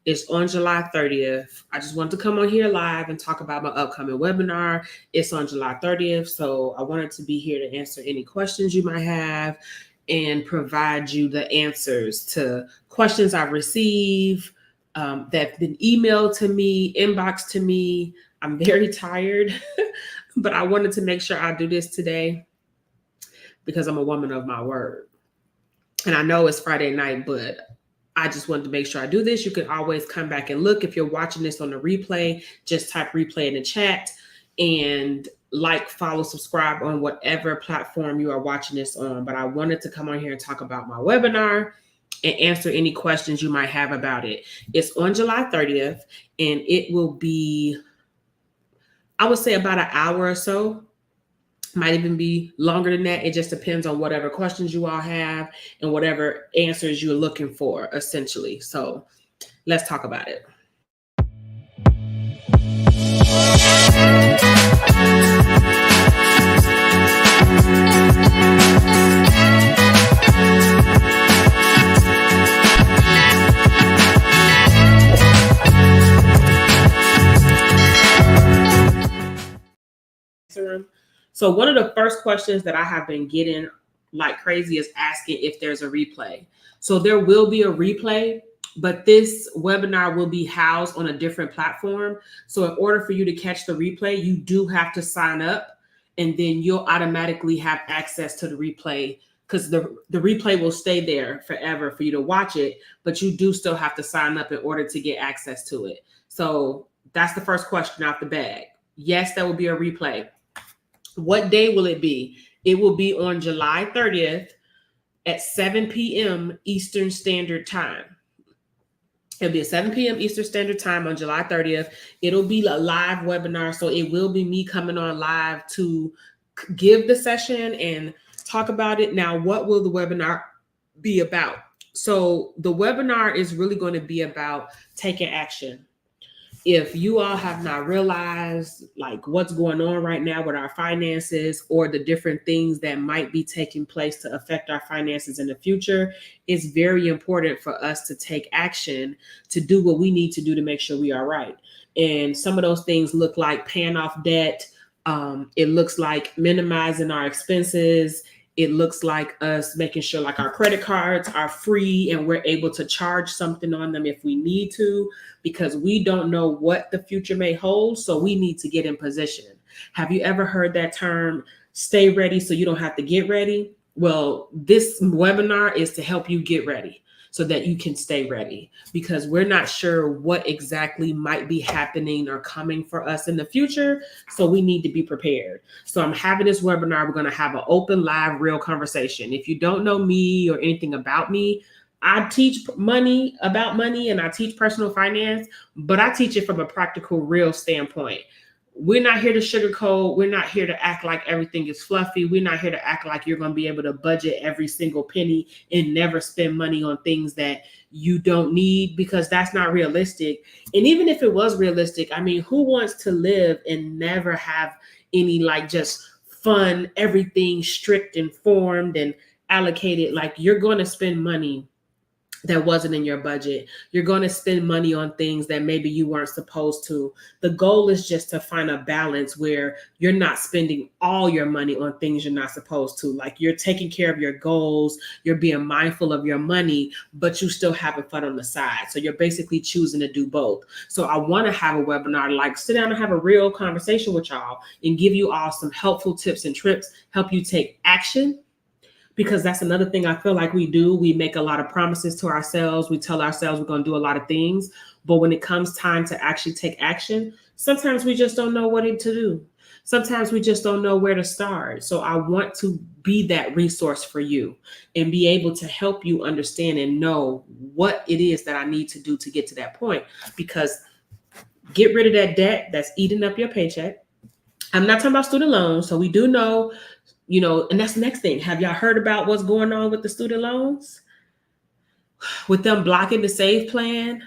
It's on July 30th. I just wanted to come on here live and talk about my upcoming webinar. It's on July 30th. So I wanted to be here to answer any questions you might have and provide you the answers to questions I've received that have been emailed to me, inboxed to me. I'm very tired, but I wanted to make sure I do this today because I'm a woman of my word. And I know it's Friday night, but I just wanted to make sure I do this. You can always come back and look. If you're watching this on the replay, just type replay in the chat and like, follow, subscribe on whatever platform you are watching this on. But I wanted to come on here and talk about my webinar and answer any questions you might have about it. It's on July 30th, and it will be, I would say, about an hour or so. Might even be longer than that. It just depends on whatever questions you all have and whatever answers you're looking for, essentially. So let's talk about it. So one of the first questions that I have been getting like crazy is asking if there's a replay. So there will be a replay, but this webinar will be housed on a different platform. So in order for you to catch the replay, you do have to sign up, and then you'll automatically have access to the replay, because the replay will stay there forever for you to watch it, but you do still have to sign up in order to get access to it. So that's the first question out the bag. Yes, there will be a replay. What day will it be? It will be on July 30th at 7 p.m. Eastern Standard Time. It'll be at 7 p.m. Eastern Standard Time on July 30th. It'll be a live webinar, so it will be me coming on live to give the session and talk about it. Now, what will the webinar be about? So the webinar is really going to be about taking action. If you all have not realized like what's going on right now with our finances, or the different things that might be taking place to affect our finances in the future, it's very important for us to take action to do what we need to do to make sure we are right. And some of those things look like paying off debt. It looks like minimizing our expenses. It looks like us making sure like our credit cards are free and we're able to charge something on them if we need to, because we don't know what the future may hold. So we need to get in position. Have you ever heard that term, stay ready so you don't have to get ready? Well, this webinar is to help you get ready so that you can stay ready, because we're not sure what exactly might be happening or coming for us in the future. So we need to be prepared. So I'm having this webinar. We're going to have an open, live, real conversation. If you don't know me or anything about me, I teach about money, and I teach personal finance, but I teach it from a practical, real standpoint. We're not here to sugarcoat. We're not here to act like everything is fluffy. We're not here to act like you're going to be able to budget every single penny and never spend money on things that you don't need, because that's not realistic. And even if it was realistic, I mean, who wants to live and never have any like just fun, everything strict and formed and allocated? Like, you're going to spend money that wasn't in your budget. You're going to spend money on things that maybe you weren't supposed to. The goal is just to find a balance where you're not spending all your money on things you're not supposed to. Like, you're taking care of your goals, you're being mindful of your money, but you still having fun on the side. So you're basically choosing to do both. So I want to have a webinar, like sit down and have a real conversation with y'all and give you all some helpful tips and tricks, help you take action. Because that's another thing I feel like we do. We make a lot of promises to ourselves. We tell ourselves we're going to do a lot of things. But when it comes time to actually take action, sometimes we just don't know what to do. Sometimes we just don't know where to start. So I want to be that resource for you and be able to help you understand and know what it is that I need to do to get to that point. Because get rid of that debt that's eating up your paycheck. I'm not talking about student loans. So we do know, and that's the next thing. Have y'all heard about what's going on with the student loans? With them blocking the SAVE plan?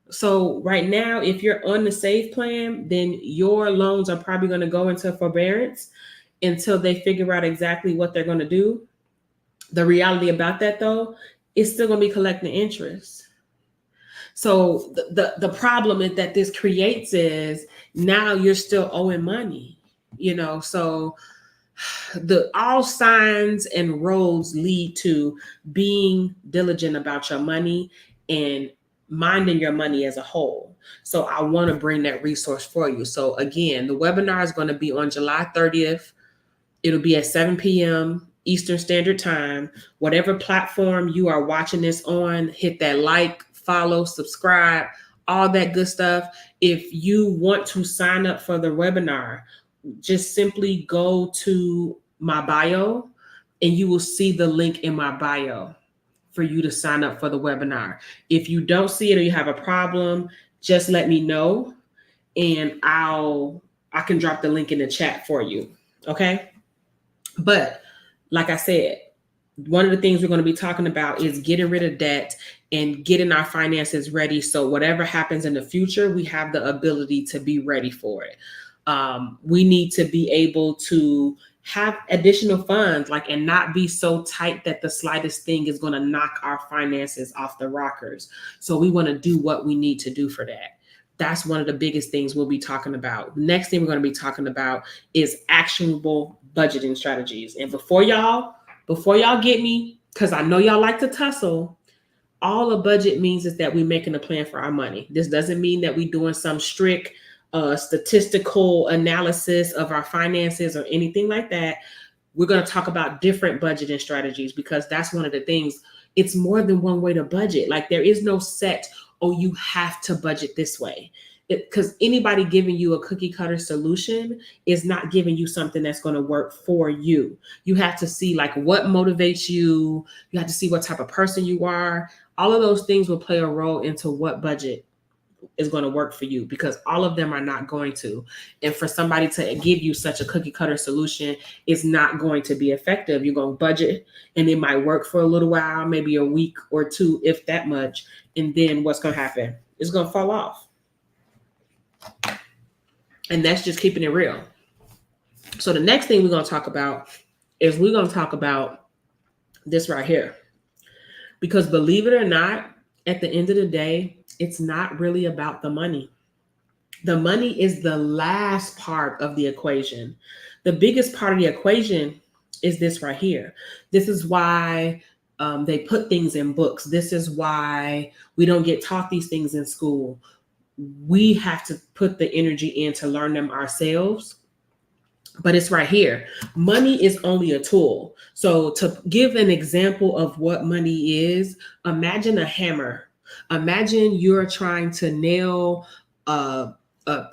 So right now, if you're on the SAVE plan, then your loans are probably going to go into forbearance until they figure out exactly what they're going to do. The reality about that, though, is still going to be collecting interest. So the problem is that this creates is now you're still owing money, so the all signs and roads lead to being diligent about your money and minding your money as a whole. So I want to bring that resource for you. So again, the webinar is going to be on July 30th. It'll be at 7 p.m. Eastern Standard Time. Whatever platform you are watching this on, hit that like, follow, subscribe, all that good stuff. If you want to sign up for the webinar, just simply go to my bio and you will see the link in my bio for you to sign up for the webinar. If you don't see it or you have a problem, just let me know and I can drop the link in the chat for you. Okay? But like I said, one of the things we're going to be talking about is getting rid of debt and getting our finances ready. So whatever happens in the future, we have the ability to be ready for it. We need to be able to have additional funds, and not be so tight that the slightest thing is going to knock our finances off the rockers. So we want to do what we need to do for that. That's one of the biggest things we'll be talking about. The next thing we're going to be talking about is actionable budgeting strategies. And before y'all get me, because I know y'all like to tussle, all a budget means is that we're making a plan for our money. This doesn't mean that we're doing some strict statistical analysis of our finances or anything like that. We're going to talk about different budgeting strategies because that's one of the things. It's more than one way to budget. There is no set, you have to budget this way. Because anybody giving you a cookie cutter solution is not giving you something that's going to work for you. You have to see what motivates you. You have to see what type of person you are. All of those things will play a role into what budget is going to work for you, because all of them are not going to. And for somebody to give you such a cookie cutter solution is not going to be effective. You're going to budget and it might work for a little while, maybe a week or two, if that much. And then what's going to happen? It's going to fall off. And that's just keeping it real. So the next thing we're going to talk about is we're going to talk about this right here. Because believe it or not, at the end of the day, it's not really about the money. The money is the last part of the equation. The biggest part of the equation is this right here. This is why they put things in books. This is why we don't get taught these things in school. We have to put the energy in to learn them ourselves. But it's right here. Money is only a tool. So to give an example of what money is, imagine a hammer. Imagine you're trying to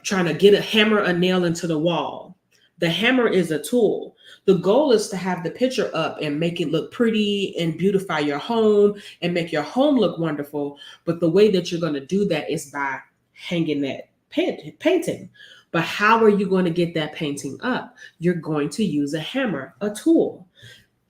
trying to get a nail into the wall. The hammer is a tool. The goal is to have the picture up and make it look pretty and beautify your home and make your home look wonderful. But the way that you're going to do that is by hanging that painting. But how are you going to get that painting up? You're going to use a hammer, a tool.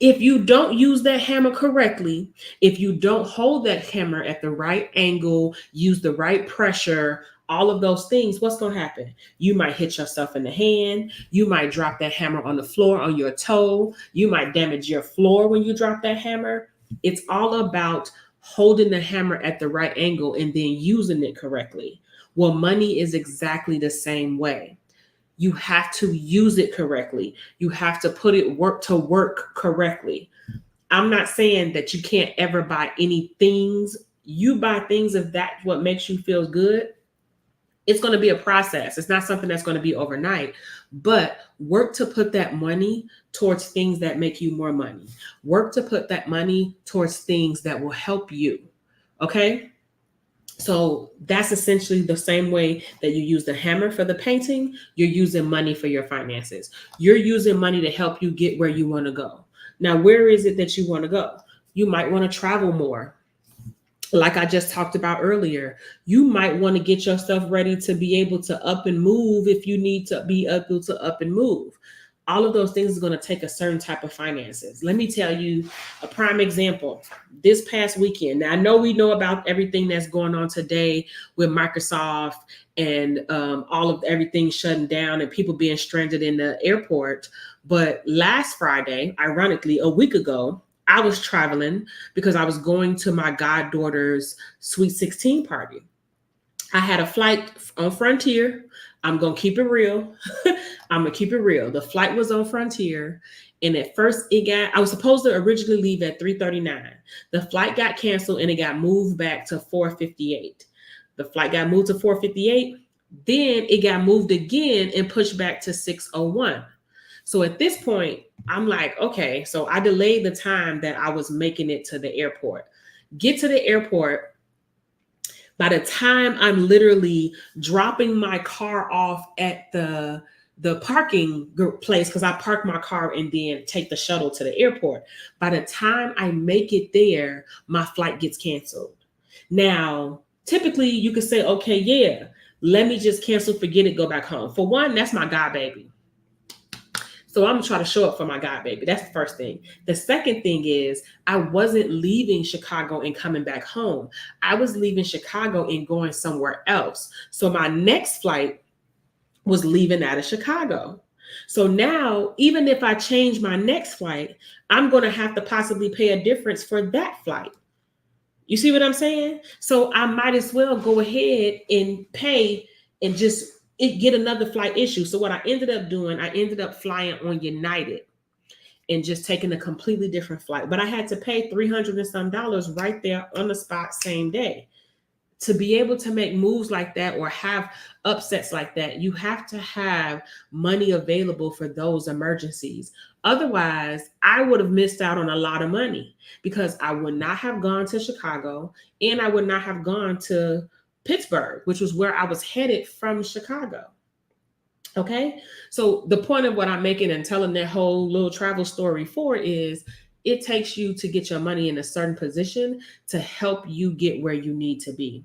If you don't use that hammer correctly, if you don't hold that hammer at the right angle, use the right pressure, all of those things, what's going to happen? You might hit yourself in the hand. You might drop that hammer on the floor on your toe. You might damage your floor when you drop that hammer. It's all about holding the hammer at the right angle and then using it correctly. Well, money is exactly the same way. You have to use it correctly. You have to put it to work correctly. I'm not saying that you can't ever buy any things. You buy things if that's what makes you feel good. It's going to be a process. It's not something that's going to be overnight, but work to put that money towards things that make you more money. Work to put that money towards things that will help you. Okay? So that's essentially the same way that you use the hammer for the painting. You're using money for your finances. You're using money to help you get where you want to go. Now, where is it that you want to go? You might want to travel more. Like I just talked about earlier, you might want to get yourself ready to be able to up and move if you need to be able to up and move. All of those things is going to take a certain type of finances. Let me tell you a prime example. This past weekend, now I know we know about everything that's going on today with Microsoft and all of everything shutting down and people being stranded in the airport. But last Friday, ironically, a week ago, I was traveling because I was going to my goddaughter's Sweet 16 party. I had a flight on Frontier. I'm going to keep it real. I'm going to keep it real. The flight was on Frontier. And at first I was supposed to originally leave at 3:39. The flight got canceled and it got moved back to 4:58. The flight got moved to 4:58. Then it got moved again and pushed back to 6:01. So at this point, I'm like, okay, so I delayed the time that I was making it to the airport. Get to the airport. By the time I'm literally dropping my car off at the parking place, because I park my car and then take the shuttle to the airport. By the time I make it there, my flight gets canceled. Now, typically you could say, okay, yeah, let me just cancel, forget it, go back home. For one, that's my god baby. So I'm gonna try to show up for my god baby. That's the first thing. The second thing is I wasn't leaving Chicago and coming back home. I was leaving Chicago and going somewhere else. So my next flight was leaving out of Chicago. So now, even if I change my next flight, I'm going to have to possibly pay a difference for that flight. You see what I'm saying? So I might as well go ahead and pay and just get another flight issue. So what I ended up doing, I ended up flying on United and just taking a completely different flight. But I had to pay $300 and some right there on the spot, same day. To be able to make moves like that or have upsets like that, you have to have money available for those emergencies. Otherwise, I would have missed out on a lot of money because I would not have gone to Chicago and I would not have gone to Pittsburgh, which was where I was headed from Chicago. Okay. So the point of what I'm making and telling that whole little travel story for is it takes you to get your money in a certain position to help you get where you need to be.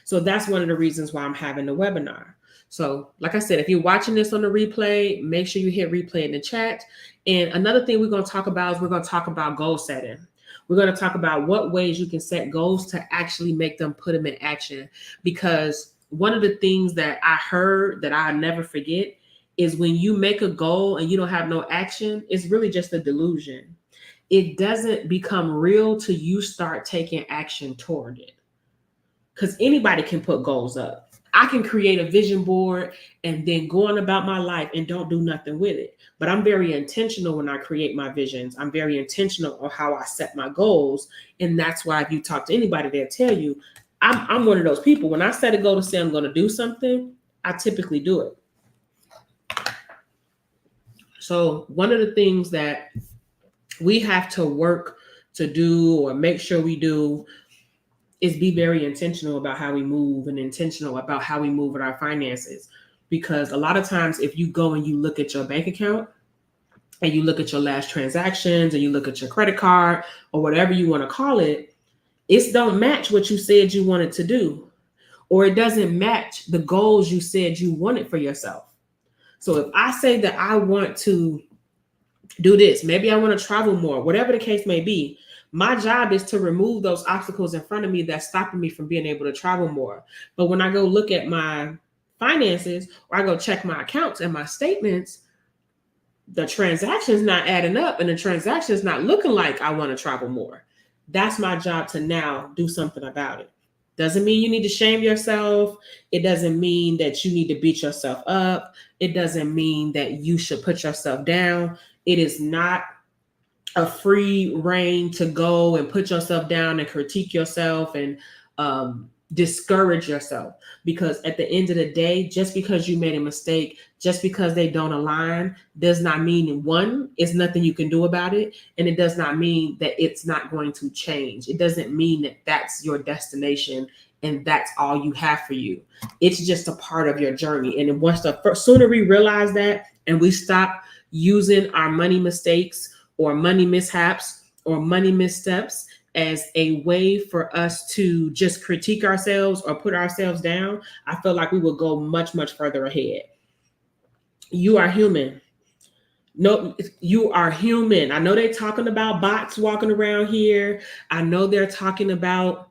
So that's one of the reasons why I'm having the webinar. So like I said, if you're watching this on the replay, make sure you hit replay in the chat. And another thing we're going to talk about is we're going to talk about goal setting. We're going to talk about what ways you can set goals to actually make them put them in action. Because one of the things that I heard that I never forget is when you make a goal and you don't have no action, it's really just a delusion. It doesn't become real till you start taking action toward it. Because anybody can put goals up. I can create a vision board and then go on about my life and don't do nothing with it. But I'm very intentional when I create my visions. I'm very intentional on how I set my goals. And that's why if you talk to anybody, they'll tell you, I'm one of those people. When I set a goal to say I'm going to do something, I typically do it. So one of the things that we have to work to do or make sure we do is be very intentional about how we move and intentional about how we move with our finances. Because a lot of times if you go and you look at your bank account and you look at your last transactions and you look at your credit card or whatever you want to call it, it don't match what you said you wanted to do, or it doesn't match the goals you said you wanted for yourself. So if I say that I want to do this, maybe I want to travel more, whatever the case may be, my job is to remove those obstacles in front of me that's stopping me from being able to travel more. But when I go look at my finances or I go check my accounts and my statements, the transactions not adding up and the transactions not looking like I want to travel more. That's my job to now do something about it. Doesn't mean you need to shame yourself. It doesn't mean that you need to beat yourself up. It doesn't mean that you should put yourself down. It is not a free reign to go and put yourself down and critique yourself and discourage yourself. Because at the end of the day, just because you made a mistake, just because they don't align, does not mean, one, it's nothing you can do about it. And it does not mean that it's not going to change. It doesn't mean that that's your destination and that's all you have for you. It's just a part of your journey. And once sooner we realize that and we stop using our money mistakes or money mishaps or money missteps as a way for us to just critique ourselves or put ourselves down, I feel like we will go much, much further ahead. You are human. No, you are human. I know they're talking about bots walking around here. I know they're talking about,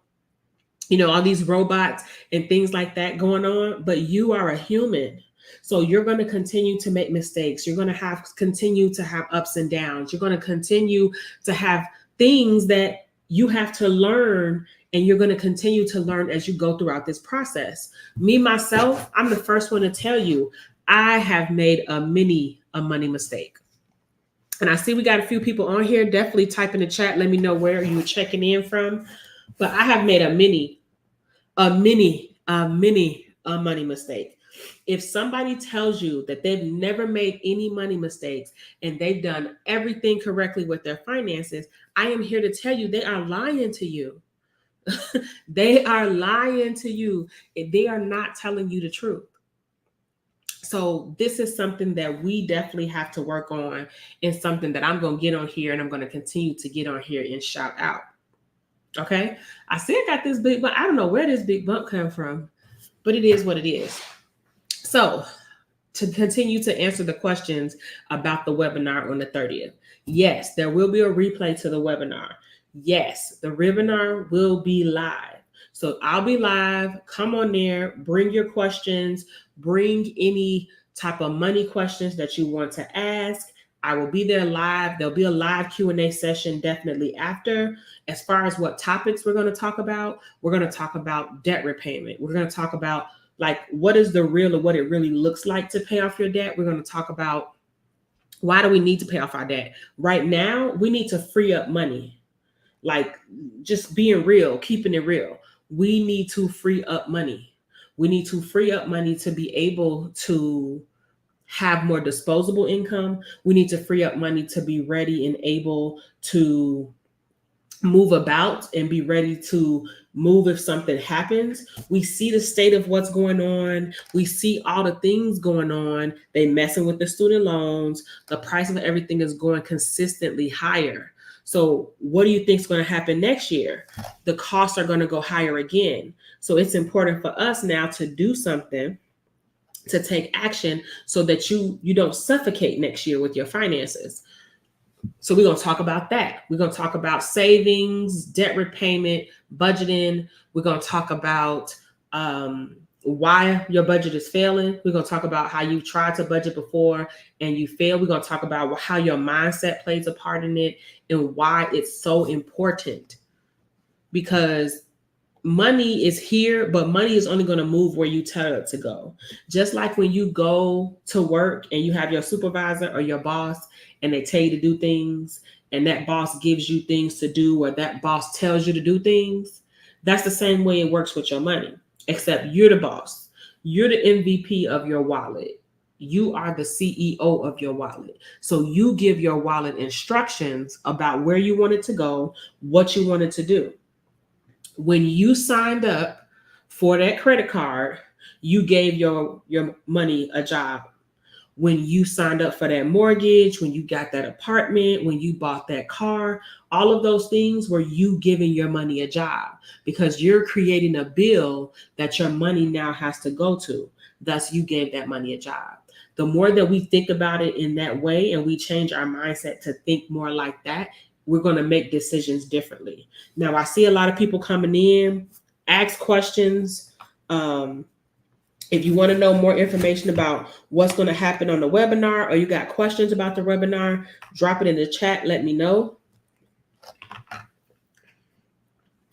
all these robots and things like that going on, but you are a human. So you're going to continue to make mistakes. You're going to continue to have ups and downs. You're going to continue to have things that you have to learn, and you're going to continue to learn as you go throughout this process. Me, myself, I'm the first one to tell you, I have made a money mistake. And I see we got a few people on here. Definitely type in the chat. Let me know where you were checking in from. But I have made a money mistake. If somebody tells you that they've never made any money mistakes and they've done everything correctly with their finances, I am here to tell you they are lying to you. They are lying to you. They are not telling you the truth. So this is something that we definitely have to work on, and something that I'm going to get on here, and I'm going to continue to get on here and shout out. Okay. I see I got this big bump. I don't know where this big bump came from, but it is what it is. So to continue to answer the questions about the webinar on the 30th. Yes, there will be a replay to the webinar. Yes, the webinar will be live. So I'll be live. Come on there, bring your questions, bring any type of money questions that you want to ask. I will be there live. There'll be a live Q&A session definitely after. As far as what topics we're going to talk about, we're going to talk about debt repayment. We're going to talk about like what is the real or what it really looks like to pay off your debt. We're going to talk about why do we need to pay off our debt. Right now, we need to free up money. Like just being real, keeping it real. We need to free up money. We need to free up money to be able to have more disposable income. We need to free up money to be ready and able to move about and be ready to move if something happens. We see the state of what's going on. We see all the things going on. They messing with the student loans. The price of everything is going consistently higher. So what do you think is going to happen next year? The costs are going to go higher again. So it's important for us now to do something, to take action so that you don't suffocate next year with your finances. So we're going to talk about that. We're going to talk about savings, debt repayment, budgeting. We're going to talk about why your budget is failing. We're going to talk about how you tried to budget before and you failed. We're going to talk about how your mindset plays a part in it and why it's so important. Because money is here, but money is only going to move where you tell it to go. Just like when you go to work and you have your supervisor or your boss and they tell you to do things and that boss gives you things to do or that boss tells you to do things, that's the same way it works with your money, except you're the boss. You're the MVP of your wallet. You are the CEO of your wallet. So you give your wallet instructions about where you want it to go, what you want it to do. When you signed up for that credit card, you gave your money a job. When you signed up for that mortgage, when you got that apartment, when you bought that car, all of those things were you giving your money a job because you're creating a bill that your money now has to go to. Thus, you gave that money a job. The more that we think about it in that way and we change our mindset to think more like that, we're going to make decisions differently. Now, I see a lot of people coming in, ask questions. If you want to know more information about what's going to happen on the webinar or you got questions about the webinar, drop it in the chat. Let me know.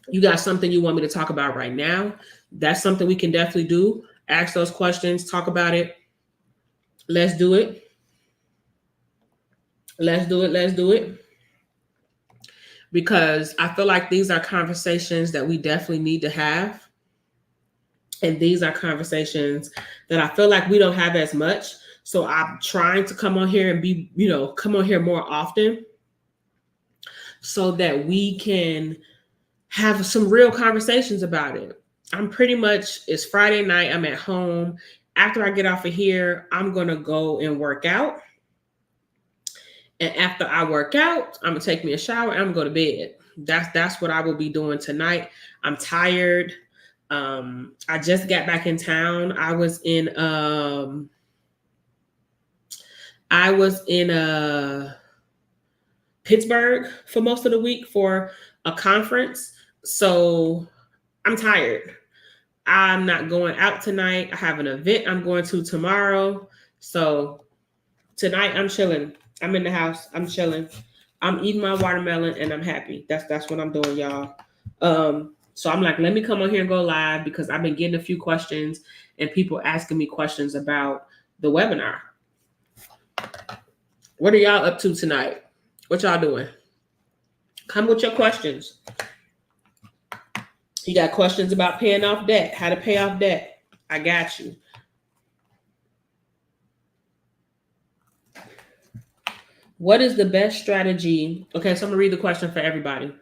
You got something you want me to talk about right now? That's something we can definitely do. Ask those questions, talk about it. Let's do it. Let's do it. Let's do it. Because I feel like these are conversations that we definitely need to have. And these are conversations that I feel like we don't have as much. So I'm trying to come on here and come on here more often so that we can have some real conversations about it. It's Friday night. I'm at home. After I get off of here, I'm going to go and work out. And after I work out, I'm going to take me a shower and I'm going to go to bed. That's what I will be doing tonight. I'm tired. I just got back in town. I was in Pittsburgh for most of the week for a conference. So I'm tired. I'm not going out tonight. I have an event I'm going to tomorrow. So tonight I'm chilling. I'm in the house. I'm chilling. I'm eating my watermelon and I'm happy. That's what I'm doing, y'all. So I'm like, let me come on here and go live because I've been getting a few questions and people asking me questions about the webinar. What are y'all up to tonight? What y'all doing? Come with your questions. You got questions about paying off debt, how to pay off debt. I got you. What is the best strategy? Okay, so I'm gonna read the question for everybody.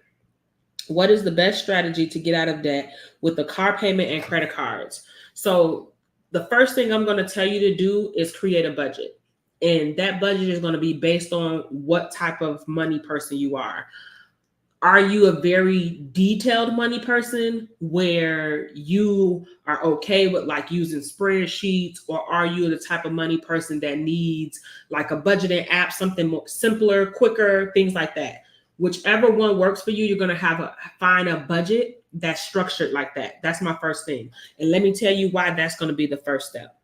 What is the best strategy to get out of debt with the car payment and credit cards? So the first thing I'm going to tell you to do is create a budget. And that budget is going to be based on what type of money person you are. Are you a very detailed money person where you are okay with like using spreadsheets, or are you the type of money person that needs like a budgeting app, something more simpler, quicker, things like that? Whichever one works for you, you're going to find a budget that's structured like that. That's my first thing. And let me tell you why that's going to be the first step.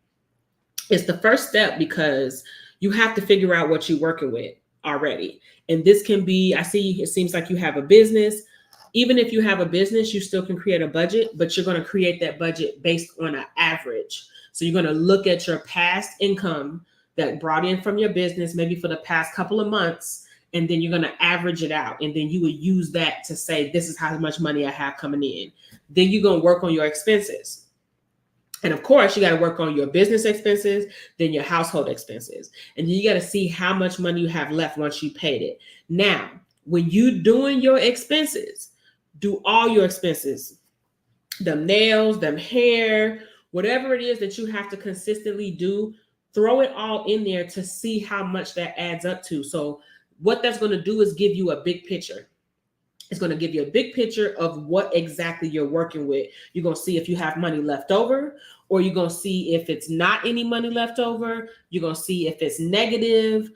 It's the first step because you have to figure out what you're working with already. And this can be, I see it seems like you have a business. Even if you have a business, you still can create a budget, but you're going to create that budget based on an average. So you're going to look at your past income that brought in from your business, maybe for the past couple of months, and then you're going to average it out. And then you would use that to say, this is how much money I have coming in. Then you're going to work on your expenses. And of course, you got to work on your business expenses, then your household expenses. And then you got to see how much money you have left once you paid it. Now, when you doing your expenses, do all your expenses, them nails, them hair, whatever it is that you have to consistently do, throw it all in there to see how much that adds up to. So what that's going to do is give you a big picture. It's going to give you a big picture of what exactly you're working with. You're going to see if you have money left over, or you're going to see if it's not any money left over. You're going to see if it's negative.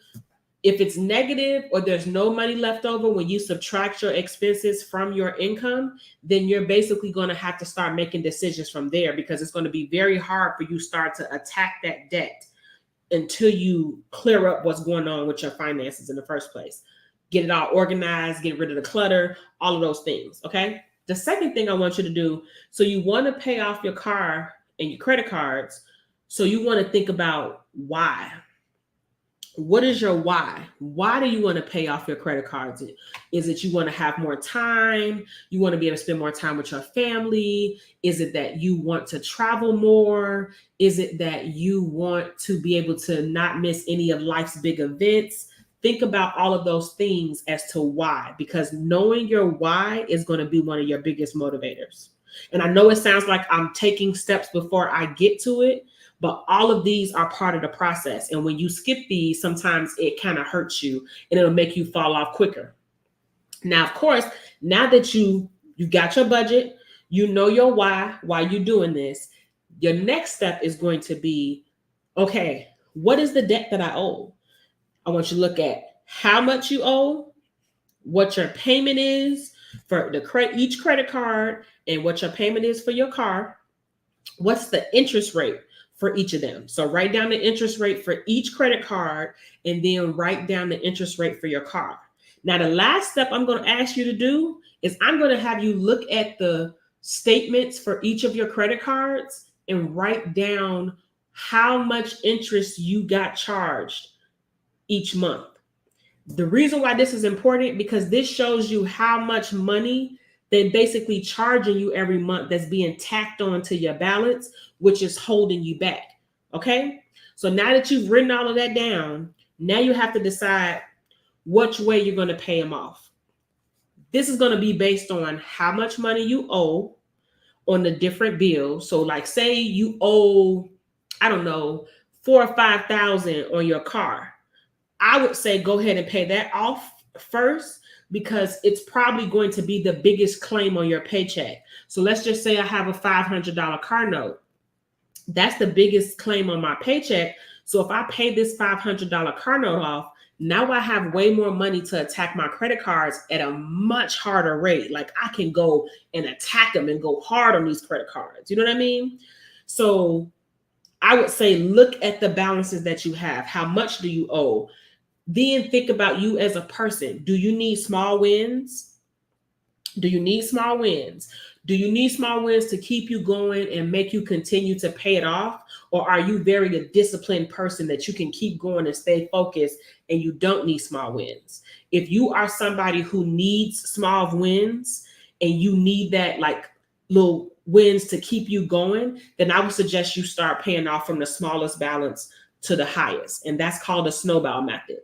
If it's negative or there's no money left over when you subtract your expenses from your income, then you're basically going to have to start making decisions from there, because it's going to be very hard for you to start to attack that debt until you clear up what's going on with your finances in the first place. Get it all organized, get rid of the clutter, all of those things, okay? The second thing I want you to do, so you want to pay off your car and your credit cards, so you want to think about why. What is your why? Why do you want to pay off your credit cards? Is it you want to have more time? You want to be able to spend more time with your family? Is it that you want to travel more? Is it that you want to be able to not miss any of life's big events? Think about all of those things as to why, because knowing your why is going to be one of your biggest motivators. And I know it sounds like I'm taking steps before I get to it, but all of these are part of the process. And when you skip these, sometimes it kind of hurts you and it'll make you fall off quicker. Now, of course, now that you got your budget, you know your why you're doing this, your next step is going to be, okay, what is the debt that I owe? I want you to look at how much you owe, what your payment is for each credit card, and what your payment is for your car. What's the interest rate for each of them? So write down the interest rate for each credit card, and then write down the interest rate for your car. Now, the last step I'm going to ask you to do is I'm going to have you look at the statements for each of your credit cards and write down how much interest you got charged each month. The reason why this is important, because this shows you how much money they're basically charging you every month that's being tacked on to your balance, which is holding you back. Okay. So now that you've written all of that down, now you have to decide which way you're going to pay them off. This is going to be based on how much money you owe on the different bills. So like say you owe, I don't know, $4,000 or $5,000 on your car. I would say go ahead and pay that off first, because it's probably going to be the biggest claim on your paycheck. So let's just say I have a $500 car note. That's the biggest claim on my paycheck. So if I pay this $500 car note off, now I have way more money to attack my credit cards at a much harder rate. Like I can go and attack them and go hard on these credit cards. You know what I mean? So I would say look at the balances that you have. How much do you owe? Then think about you as a person. Do you need small wins? Do you need small wins? Do you need small wins to keep you going and make you continue to pay it off? Or are you very a disciplined person that you can keep going and stay focused and you don't need small wins? If you are somebody who needs small wins and you need that like little wins to keep you going, then I would suggest you start paying off from the smallest balance to the highest. And that's called the snowball method.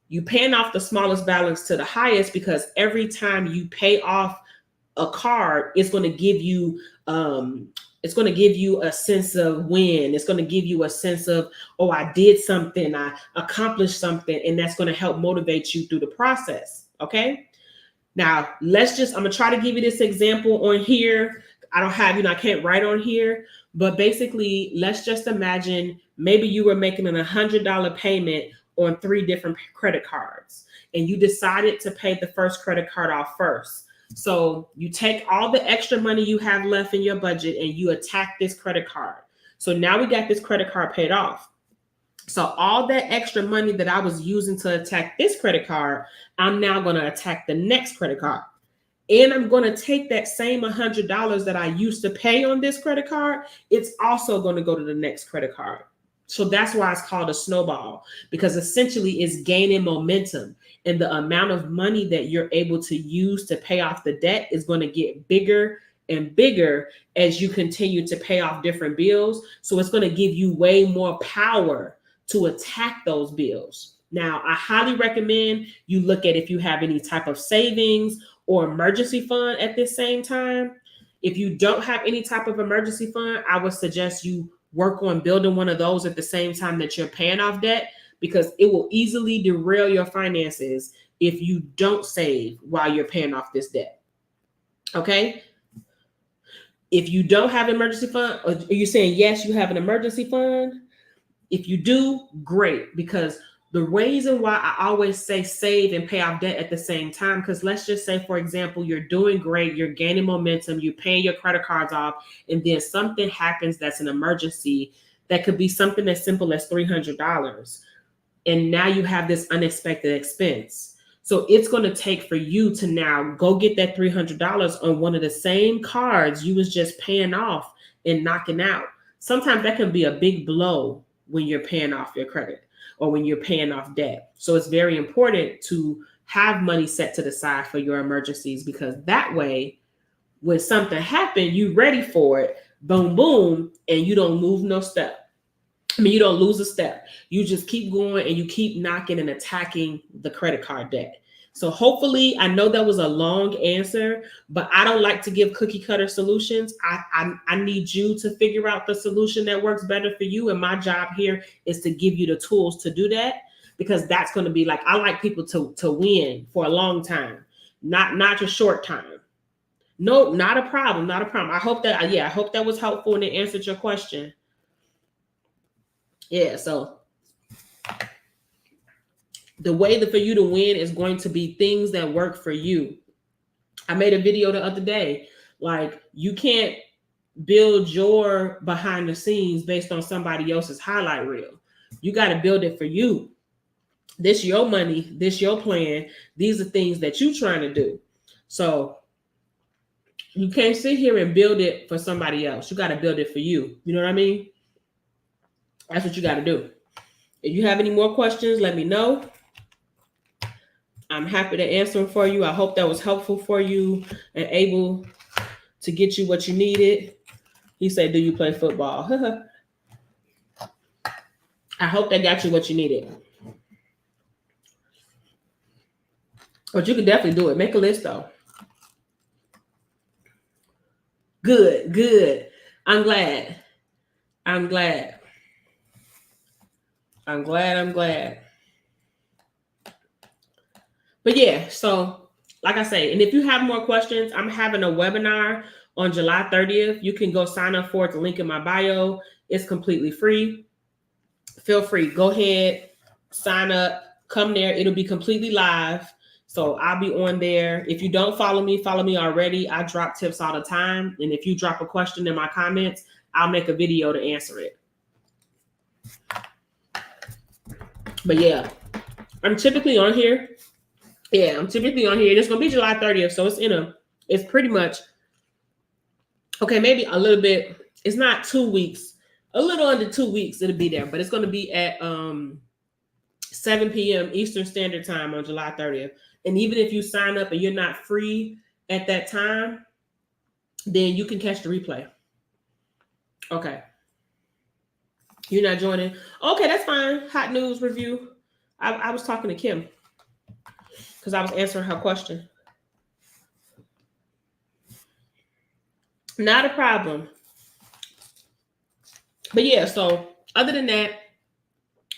You paying off the smallest balance to the highest because every time you pay off a card, it's going to give you a sense of win. It's going to give you a sense of, oh, I did something, I accomplished something, and that's going to help motivate you through the process. Okay. Now I'm going to try to give you this example on here. I can't write on here, but basically let's just imagine maybe you were making an $100 payment on 3 different credit cards and you decided to pay the first credit card off first. So you take all the extra money you have left in your budget and you attack this credit card. So now we got this credit card paid off. So all that extra money that I was using to attack this credit card, I'm now going to attack the next credit card. And I'm going to take that same $100 that I used to pay on this credit card. It's also going to go to the next credit card. So that's why it's called a snowball, because essentially it's gaining momentum, and the amount of money that you're able to use to pay off the debt is going to get bigger and bigger as you continue to pay off different bills. So it's going to give you way more power to attack those bills. Now, I highly recommend you look at if you have any type of savings or emergency fund at this same time. If you don't have any type of emergency fund, I would suggest you work on building one of those at the same time that you're paying off debt, because it will easily derail your finances if you don't save while you're paying off this debt. Okay? If you don't have an emergency fund, or are you saying yes, you have an emergency fund? If you do, great, because the reason why I always say save and pay off debt at the same time, because let's just say, for example, you're doing great, you're gaining momentum, you're paying your credit cards off, and then something happens that's an emergency that could be something as simple as $300. And now you have this unexpected expense. So it's going to take for you to now go get that $300 on one of the same cards you was just paying off and knocking out. Sometimes that can be a big blow when you're paying off your credit or when you're paying off debt. So it's very important to have money set to the side for your emergencies, because that way, when something happens, you're ready for it, boom, boom, and you don't move no step. You don't lose a step. You just keep going and you keep knocking and attacking the credit card debt. So hopefully, I know that was a long answer, but I don't like to give cookie cutter solutions. I need you to figure out the solution that works better for you. And my job here is to give you the tools to do that, because that's going to be like, I like people to win for a long time, not a short time. No, not a problem. Not a problem. I hope that was helpful and it answered your question. Yeah. So the way for you to win is going to be things that work for you. I made a video the other day, like, you can't build your behind the scenes based on somebody else's highlight reel. You got to build it for you. This your money, this your plan. These are things that you're trying to do. So you can't sit here and build it for somebody else. You got to build it for you. You know what I mean? That's what you got to do. If you have any more questions, let me know. I'm happy to answer them for you. I hope that was helpful for you and able to get you what you needed. He said, do you play football? I hope that got you what you needed. But you can definitely do it. Make a list, though. Good. I'm glad. But yeah, so like I say, and if you have more questions, I'm having a webinar on July 30th. You can go sign up for it. The link in my bio. It's completely free. Feel free. Go ahead, sign up, come there. It'll be completely live. So I'll be on there. If you don't follow me already. I drop tips all the time. And if you drop a question in my comments, I'll make a video to answer it. But yeah, I'm typically on here. Yeah, I'm typically on here. And it's gonna be July 30th, so it's pretty much okay, maybe a little bit. It's not 2 weeks, a little under 2 weeks it'll be there, but it's gonna be at 7 p.m. Eastern Standard Time on July 30th. And even if you sign up and you're not free at that time, then you can catch the replay. Okay. You're not joining? Okay, that's fine. Hot news review. I was talking to Kim because I was answering her question. Not a problem. But yeah, so other than that,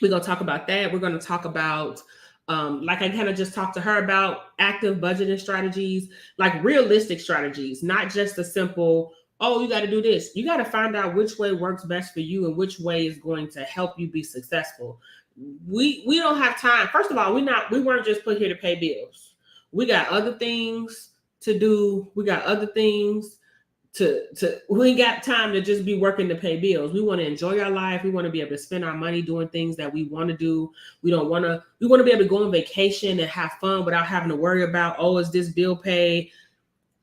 we're going to talk about that. We're going to talk about, like I kind of just talked to her about, active budgeting strategies, like realistic strategies, not just a simple, oh, you got to do this. You got to find out which way works best for you and which way is going to help you be successful. We don't have time. First of all, we weren't just put here to pay bills. We got other things to do. We got other things we ain't got time to just be working to pay bills. We want to enjoy our life. We want to be able to spend our money doing things that we want to do. We want to be able to go on vacation and have fun without having to worry about, oh, is this bill paid?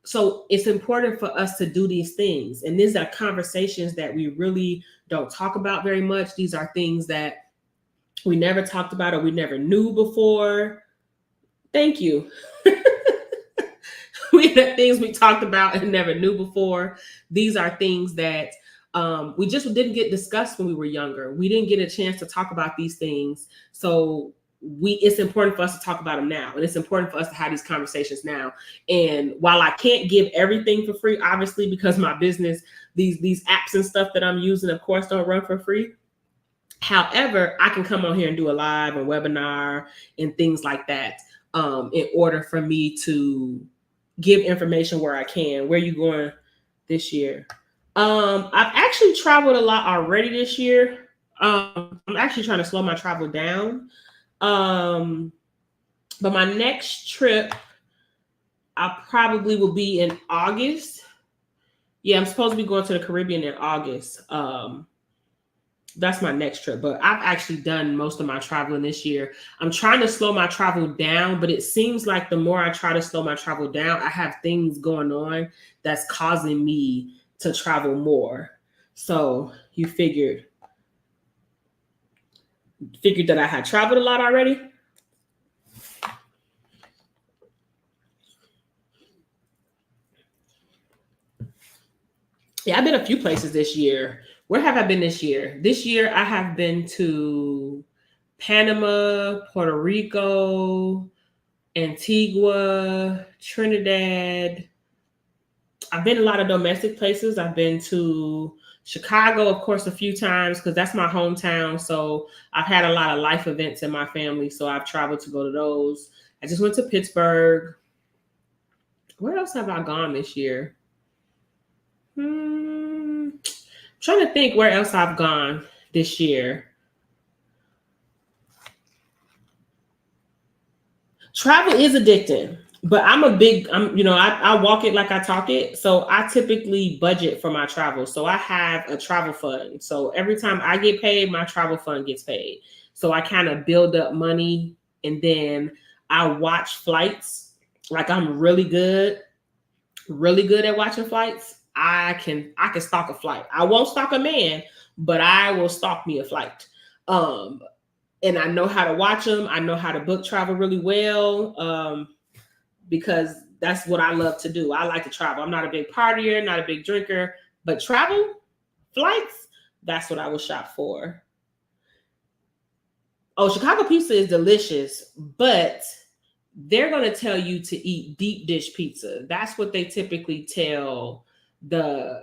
So it's important for us to do these things. And these are conversations that we really don't talk about very much. These are things that we never talked about or we never knew before. Thank you. We had things we talked about and never knew before. These are things that we just didn't get discussed when we were younger. We didn't get a chance to talk about these things. So it's important for us to talk about them now. And it's important for us to have these conversations now. And while I can't give everything for free, obviously, because my business, these apps and stuff that I'm using, of course, don't run for free. However, I can come on here and do a live and webinar and things like that in order for me to give information where I can. Where are you going this year? I've actually traveled a lot already this year. I'm actually trying to slow my travel down. But my next trip, I probably will be in August. Yeah, I'm supposed to be going to the Caribbean in August. That's my next trip, but I've actually done most of my traveling this year. I'm trying to slow my travel down, but it seems like the more I try to slow my travel down, I have things going on that's causing me to travel more. So you figured that I had traveled a lot already. Yeah, I've been a few places this year. Where have I been this year? This year, I have been to Panama, Puerto Rico, Antigua, Trinidad. I've been a lot of domestic places. I've been to Chicago, of course, a few times because that's my hometown. So I've had a lot of life events in my family. So I've traveled to go to those. I just went to Pittsburgh. Where else have I gone this year? Trying to think where else I've gone this year. Travel is addicting, but I walk it like I talk it. So I typically budget for my travel. So I have a travel fund. So every time I get paid, my travel fund gets paid. So I kind of build up money and then I watch flights. Like I'm really good at watching flights. I can stalk a flight. I won't stalk a man, but I will stalk me a flight. And I know how to watch them. I know how to book travel really well because that's what I love to do. I like to travel. I'm not a big partier, not a big drinker, but travel, flights, that's what I will shop for. Oh, Chicago pizza is delicious, but they're going to tell you to eat deep dish pizza. That's what they typically tell the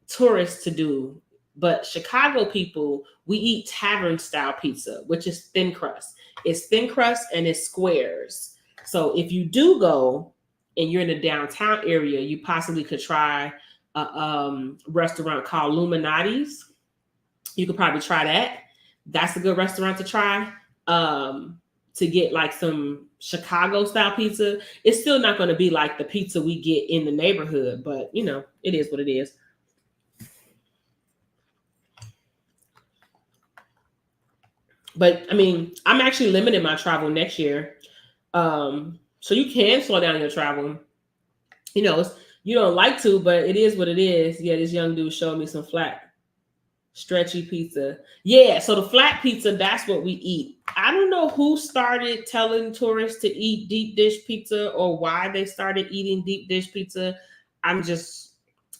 tourists to do. But Chicago people, we eat tavern style pizza, which is thin crust. It's thin crust and it's squares. So if you do go and you're in the downtown area, you possibly could try a restaurant called Luminati's. You could probably try that. That's a good restaurant to try. To get like some Chicago style pizza. It's still not going to be like the pizza we get in the neighborhood, but you know, it is what it is. But I mean, I'm actually limiting my travel next year. So you can slow down your travel. You know, you don't like to, but it is what it is. Yeah, this young dude showed me some flat stretchy pizza. Yeah, so the flat pizza, that's what we eat. I don't know who started telling tourists to eat deep dish pizza or why they started eating deep dish pizza. I'm just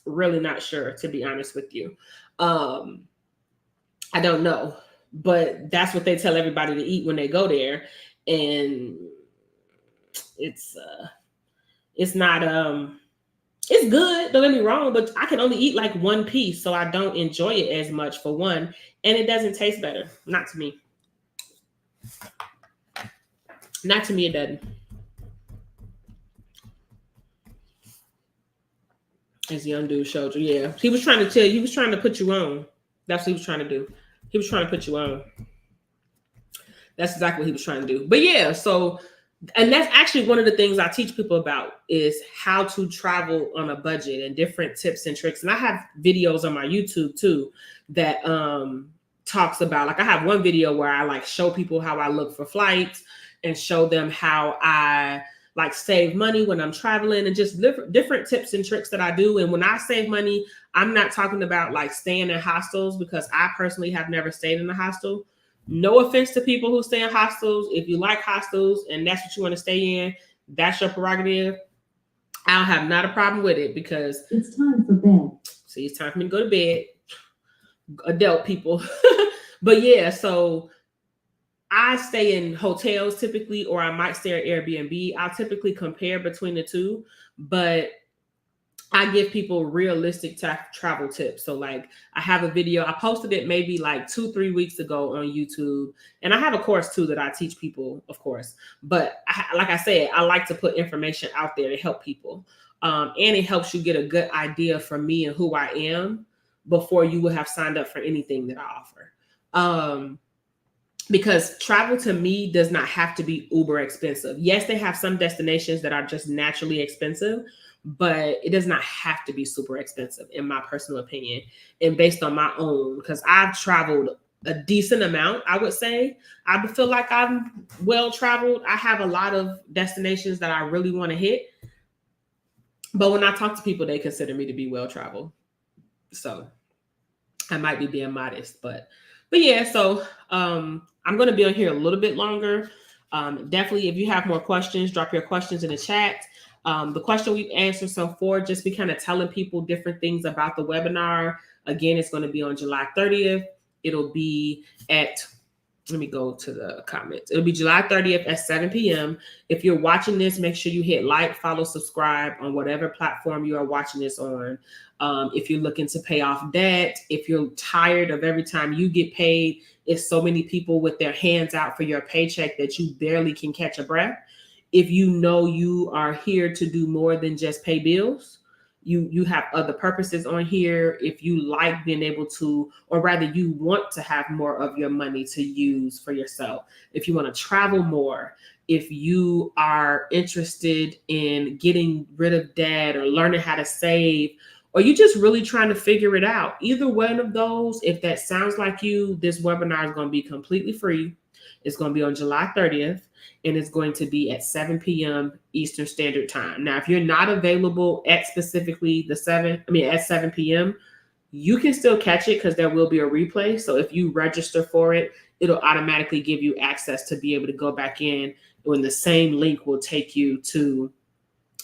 really not sure, to be honest with you. Um, I don't know, but that's what they tell everybody to eat when they go there, and it's not it's good, don't get me wrong, but I can only eat like one piece, so I don't enjoy it as much for one, and it doesn't taste better. Not to me. Not to me, it doesn't. As the young dude showed you, yeah, he was trying to tell you, he was trying to put you on. That's what he was trying to do. He was trying to put you on. That's exactly what he was trying to do. But yeah, so, and that's actually one of the things I teach people about is how to travel on a budget and different tips and tricks. And I have videos on my YouTube too that talks about, like I have one video where I like show people how I look for flights and show them how I like save money when I'm traveling and just different tips and tricks that I do. And when I save money, I'm not talking about like staying in hostels, because I personally have never stayed in a hostel. No offense to people who stay in hostels. If you like hostels and that's what you want to stay in, that's your prerogative. I'll have not a problem with it, because it's time for bed. See, it's time for me to go to bed. Adult people. But yeah, so I stay in hotels typically, or I might stay at Airbnb. I'll typically compare between the two, but I give people realistic travel tips. So like I have a video, I posted it maybe like 2-3 weeks ago on YouTube. And I have a course too that I teach people, of course. But like I said, I like to put information out there to help people. And it helps you get a good idea from me and who I am before you would have signed up for anything that I offer. Because travel to me does not have to be uber expensive. Yes, they have some destinations that are just naturally expensive, but it does not have to be super expensive, in my personal opinion, and based on my own, because I've traveled a decent amount, I would say. I feel like I'm well traveled. I have a lot of destinations that I really want to hit. But when I talk to people, they consider me to be well traveled. So I might be being modest, but yeah, so I'm going to be on here a little bit longer. Definitely, if you have more questions, drop your questions in the chat. The question we've answered so far, just be kind of telling people different things about the webinar. Again, it's going to be on July 30th. It'll be at, let me go to the comments. It'll be July 30th at 7 p.m. If you're watching this, make sure you hit like, follow, subscribe on whatever platform you are watching this on. If you're looking to pay off debt, if you're tired of every time you get paid, it's so many people with their hands out for your paycheck that you barely can catch a breath. If you know you are here to do more than just pay bills, you have other purposes on here. If you like being able to, or rather you want to have more of your money to use for yourself, if you want to travel more, if you are interested in getting rid of debt or learning how to save, or you just really trying to figure it out, either one of those, if that sounds like you, this webinar is going to be completely free. It's going to be on July 30th, and it's going to be at 7 p.m. Eastern Standard Time. Now, if you're not available at specifically at 7 p.m., you can still catch it because there will be a replay. So if you register for it, it'll automatically give you access to be able to go back in when the same link will take you to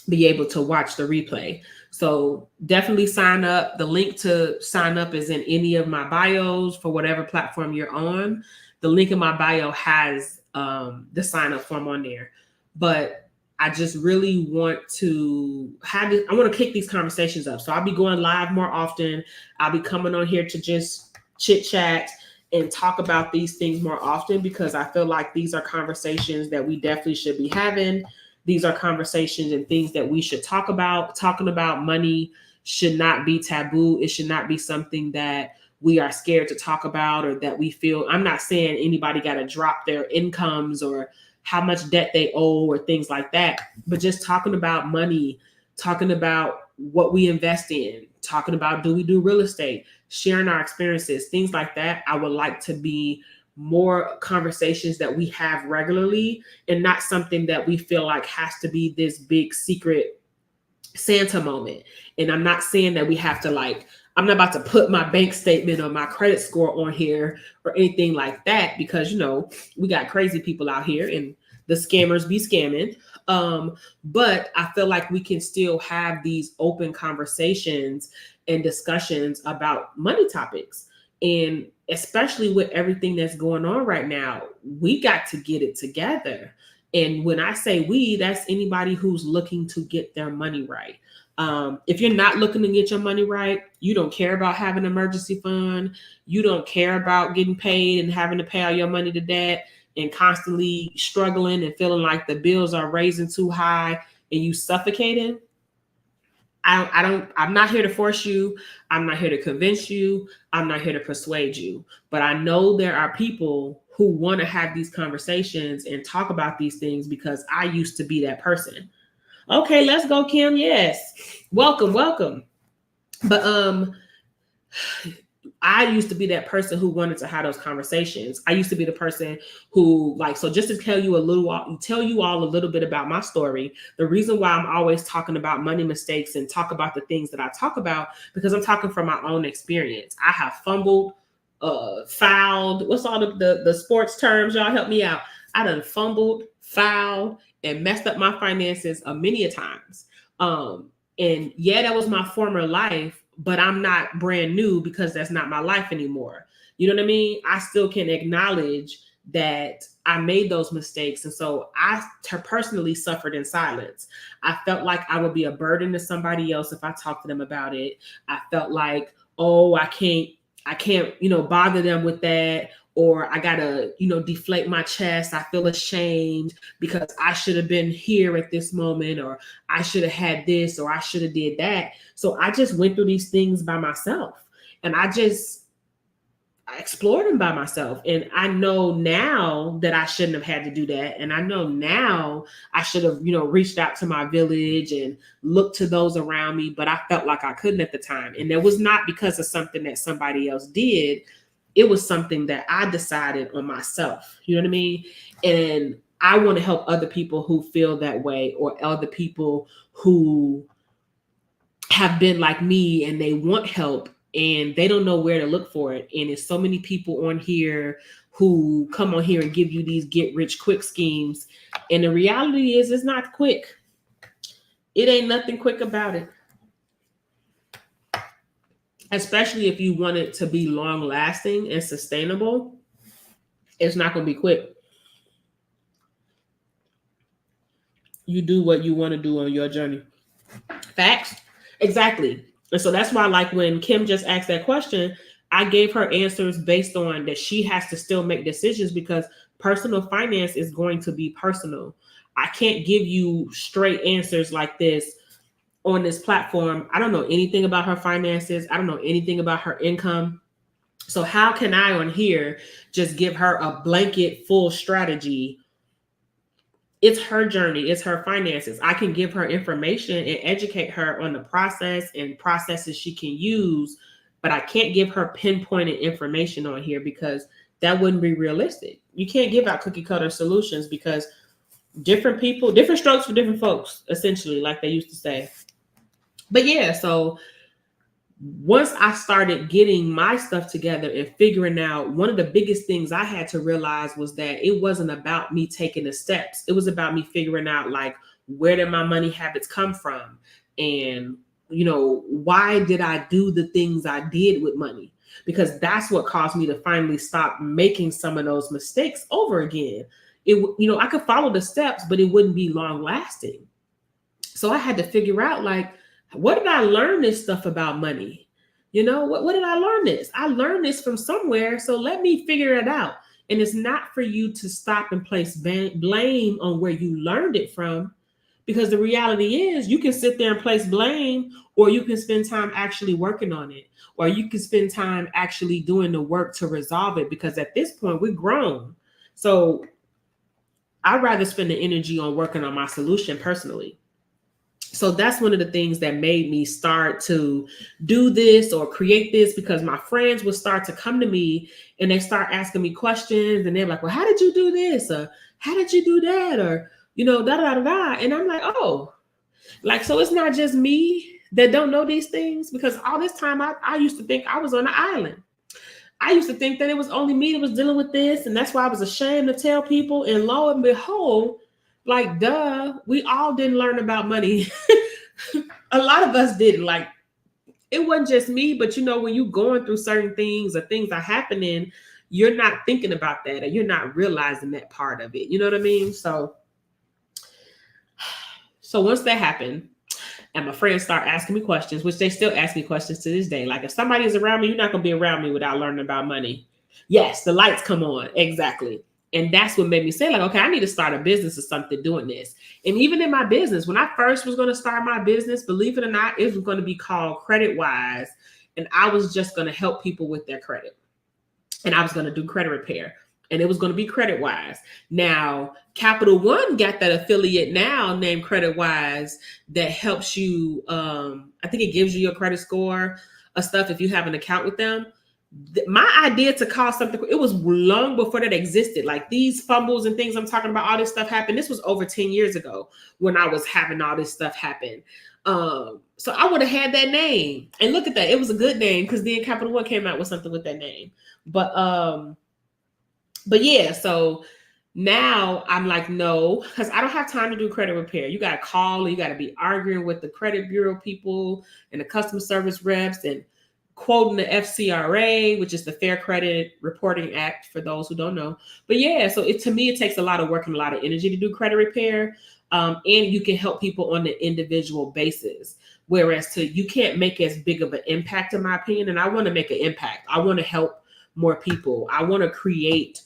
be able to watch the replay. So definitely sign up. The link to sign up is in any of my bios for whatever platform you're on. The link in my bio has the sign up form on there. But I just really want to I want to kick these conversations up. So I'll be going live more often. I'll be coming on here to just chit chat and talk about these things more often, because I feel like these are conversations that we definitely should be having. These are conversations and things that we should talk about. Talking about money should not be taboo. It should not be something that we are scared to talk about, or that we feel, I'm not saying anybody got to drop their incomes or how much debt they owe or things like that, but just talking about money, talking about what we invest in, talking about, do we do real estate, sharing our experiences, things like that. I would like to be more conversations that we have regularly, and not something that we feel like has to be this big secret Santa moment. And I'm not saying that we have to like, I'm not about to put my bank statement or my credit score on here or anything like that, because, you know, we got crazy people out here and the scammers be scamming. But I feel like we can still have these open conversations and discussions about money topics. And especially with everything that's going on right now, we got to get it together. And when I say we, that's anybody who's looking to get their money right. If you're not looking to get your money right, you don't care about having an emergency fund, you don't care about getting paid and having to pay all your money to debt and constantly struggling and feeling like the bills are raising too high and you suffocating. I'm not here to force you. I'm not here to convince you. I'm not here to persuade you. But I know there are people who want to have these conversations and talk about these things, because I used to be that person. Okay, let's go, Kim. Yes. Welcome, welcome. But I used to be that person who wanted to have those conversations. I used to be the person who, like, so just to tell you all a little bit about my story. The reason why I'm always talking about money mistakes and talk about the things that I talk about, because I'm talking from my own experience. I have fumbled, fouled. What's all the sports terms? Y'all help me out. I done fumbled, fouled, and messed up my finances many a times. And yeah, that was my former life, but I'm not brand new because that's not my life anymore. You know what I mean? I still can acknowledge that I made those mistakes. And so I personally suffered in silence. I felt like I would be a burden to somebody else if I talked to them about it. I felt like, oh, I can't, bother them with that. Or I gotta, deflate my chest. I feel ashamed because I should have been here at this moment, or I should have had this, or I should have did that. So I just went through these things by myself, and I explored them by myself. And I know now that I shouldn't have had to do that. And I know now I should have, reached out to my village and looked to those around me, but I felt like I couldn't at the time. And it was not because of something that somebody else did. It was something that I decided on myself. You know what I mean? And I want to help other people who feel that way, or other people who have been like me and they want help and they don't know where to look for it. And there's so many people on here who come on here and give you these get rich quick schemes. And the reality is, it's not quick. It ain't nothing quick about it. Especially if you want it to be long lasting and sustainable, it's not going to be quick. You do what you want to do on your journey. Facts. Exactly. And so that's why, like, when Kim just asked that question, I gave her answers based on that she has to still make decisions, because personal finance is going to be personal. I can't give you straight answers like this on this platform. I don't know anything about her finances. I don't know anything about her income. So how can I on here just give her a blanket full strategy? It's her journey. It's her finances. I can give her information and educate her on the process and processes she can use, but I can't give her pinpointed information on here, because that wouldn't be realistic. You can't give out cookie cutter solutions, because different people, different strokes for different folks, essentially, like they used to say. But yeah, so once I started getting my stuff together and figuring out, one of the biggest things I had to realize was that it wasn't about me taking the steps. It was about me figuring out, like, where did my money habits come from? And, why did I do the things I did with money? Because that's what caused me to finally stop making some of those mistakes over again. I could follow the steps, but it wouldn't be long lasting. So I had to figure out, like, what did I learn this stuff about money? What did I learn this? I learned this from somewhere. So let me figure it out. And it's not for you to stop and place blame on where you learned it from, because the reality is, you can sit there and place blame, or you can spend time actually working on it, or you can spend time actually doing the work to resolve it, because at this point we're grown. So I'd rather spend the energy on working on my solution personally. So that's one of the things that made me start to do this or create this, because my friends would start to come to me and they start asking me questions, and they're like, well, how did you do this? Or how did you do that? Or, da da da da. And I'm like, oh, like, so it's not just me that don't know these things, because all this time I used to think I was on an island. I used to think that it was only me that was dealing with this, and that's why I was ashamed to tell people. And lo and behold, like, duh, we all didn't learn about money. A lot of us didn't. Like, it wasn't just me, but when you're going through certain things or things are happening, you're not thinking about that, or you're not realizing that part of it. You know what I mean? So once that happened, and my friends start asking me questions, which they still ask me questions to this day. Like, if somebody is around me, you're not going to be around me without learning about money. Yes, the lights come on. Exactly. And that's what made me say, like, okay, I need to start a business or something doing this. And even in my business, when I first was going to start my business, believe it or not, it was going to be called Credit Wise. And I was just going to help people with their credit. And I was going to do credit repair. And it was going to be Credit Wise. Now, Capital One got that affiliate now named Credit Wise that helps you. I think it gives you your credit score of stuff if you have an account with them. My idea to call something, it was long before that existed. Like, these fumbles and things I'm talking about, all this stuff happened. This was over 10 years ago when I was having all this stuff happen. So I would have had that name. And look at that. It was a good name, because then Capital One came out with something with that name. But yeah, so now I'm like, no, because I don't have time to do credit repair. You got to call, you got to be arguing with the credit bureau people and the customer service reps and quoting the FCRA, which is the Fair Credit Reporting Act, for those who don't know. But yeah, so to me, it takes a lot of work and a lot of energy to do credit repair. And you can help people on an individual basis. Whereas you can't make as big of an impact, in my opinion. And I want to make an impact. I want to help more people. I want to create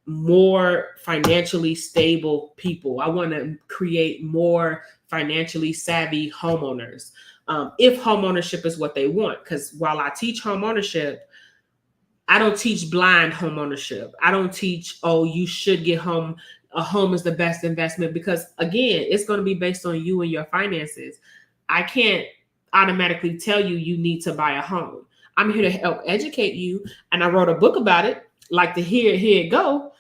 more financially stable people. I want to create more financially savvy homeowners. If homeownership is what they want, because while I teach homeownership, I don't teach blind homeownership. I don't teach, oh, you should get home. A home is the best investment, because again, it's going to be based on you and your finances. I can't automatically tell you need to buy a home. I'm here to help educate you. And I wrote a book about it, like to here it go,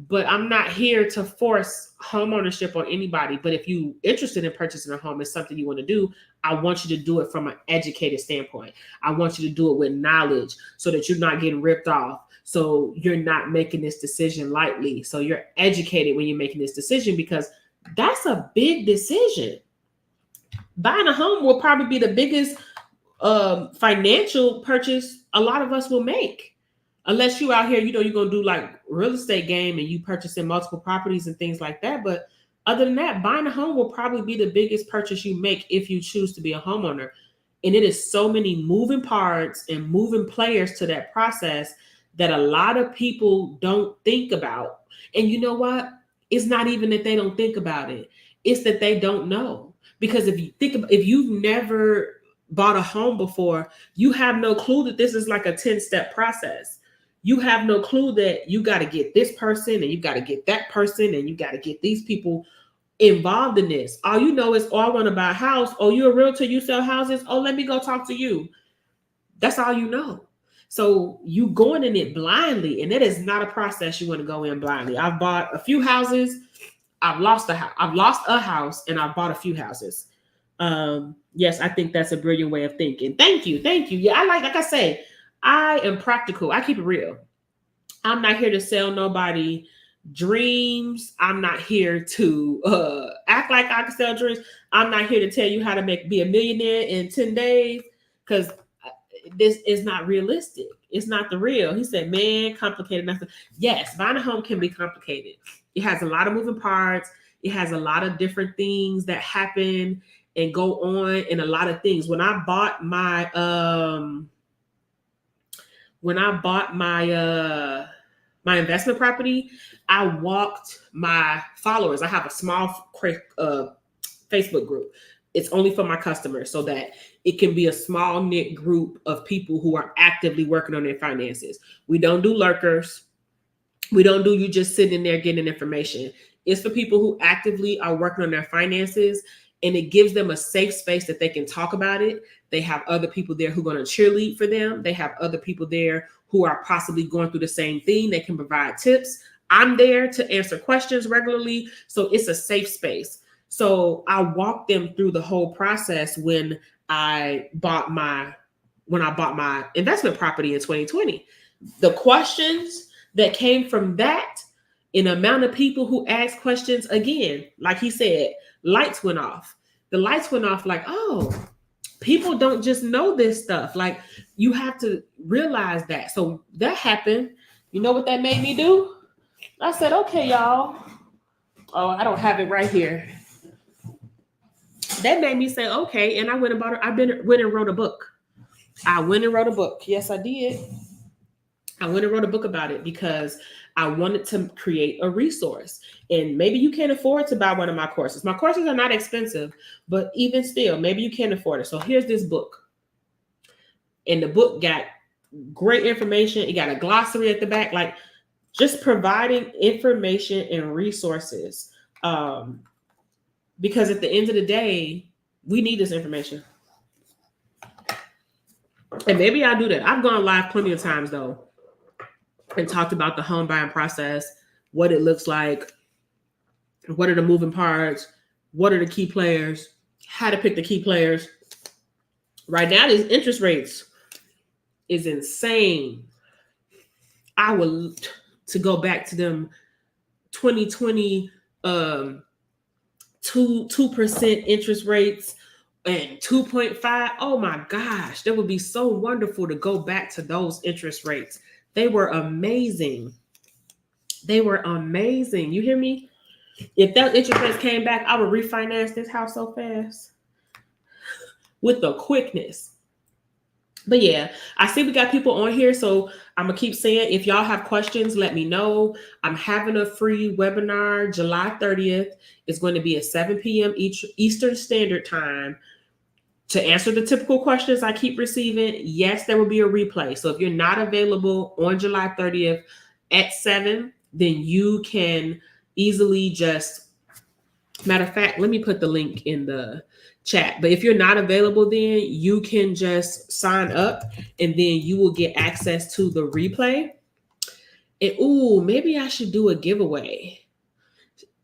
but I'm not here to force home ownership on anybody. But if you're interested in purchasing a home, it's something you want to do, I want you to do it from an educated standpoint. I want you to do it with knowledge, so that you're not getting ripped off. So you're not making this decision lightly. So you're educated when you're making this decision, because that's a big decision. Buying a home will probably be the biggest financial purchase a lot of us will make. Unless you out here, you're going to do like real estate game and you purchasing multiple properties and things like that. But other than that, buying a home will probably be the biggest purchase you make if you choose to be a homeowner. And it is so many moving parts and moving players to that process that a lot of people don't think about. And you know what? It's not even that they don't think about it. It's that they don't know. Because if you've never bought a home before, you have no clue that this is like a 10-step process. You have no clue that you got to get this person and you got to get that person and you got to get these people involved in this. All you know is, oh, I want to buy a house. Oh, you're a realtor, you sell houses. Oh, let me go talk to you. That's all you know. So you going in it blindly, and that is not a process you want to go in blindly. I've bought a few houses. I've lost a house, and I've bought a few houses. Yes, I think that's a brilliant way of thinking. Thank you. Yeah, I like I say, I am practical. I keep it real. I'm not here to sell nobody dreams. I'm not here to act like I can sell dreams. I'm not here to tell you how to be a millionaire in 10 days, because this is not realistic. It's not the real. He said, man, complicated. Nothing. Yes, buying a home can be complicated. It has a lot of moving parts. It has a lot of different things that happen and go on, and a lot of things. When I bought my my investment property, I walked my followers. I have a small Facebook group. It's only for my customers, so that it can be a small knit group of people who are actively working on their finances. We don't do lurkers. We don't do you just sitting there getting information. It's for people who actively are working on their finances and it gives them a safe space that they can talk about it. They have other people there who are going to cheerlead for them. They have other people there who are possibly going through the same thing. They can provide tips. I'm there to answer questions regularly. So it's a safe space. So I walked them through the whole process when I bought my investment property in 2020. The questions that came from that, an amount of people who asked questions, again, like he said, lights went off. The lights went off like, oh, people don't just know this stuff. Like, you have to realize that. So that happened. You know what that made me do? I said, okay, y'all. Oh, I don't have it right here. That made me say, okay. And I went and bought it. Went and wrote a book. I went and wrote a book. Yes, I did. I went and wrote a book about it because I wanted to create a resource. And maybe you can't afford to buy one of my courses. My courses are not expensive, but even still, maybe you can't afford it. So here's this book. And the book got great information. It got a glossary at the back, like just providing information and resources. Because at the end of the day, we need this information. And maybe I'll do that. I've gone live plenty of times though, and talked about the home buying process, what it looks like, what are the moving parts, what are the key players, how to pick the key players. Right now, these interest rates is insane. I would to go back to them 2020 2% interest rates and 2.5. Oh my gosh, that would be so wonderful to go back to those interest rates. They were amazing. They were amazing. You hear me? If that interest rates came back, I would refinance this house so fast with the quickness. But yeah, I see we got people on here. So I'm going to keep saying, if y'all have questions, let me know. I'm having a free webinar July 30th. It's going to be at 7 p.m. Eastern Standard Time. To answer the typical questions I keep receiving, yes, there will be a replay. So if you're not available on July 30th at 7, then you can easily just, matter of fact, let me put the link in the chat. But if you're not available, then you can just sign up and then you will get access to the replay. And maybe I should do a giveaway.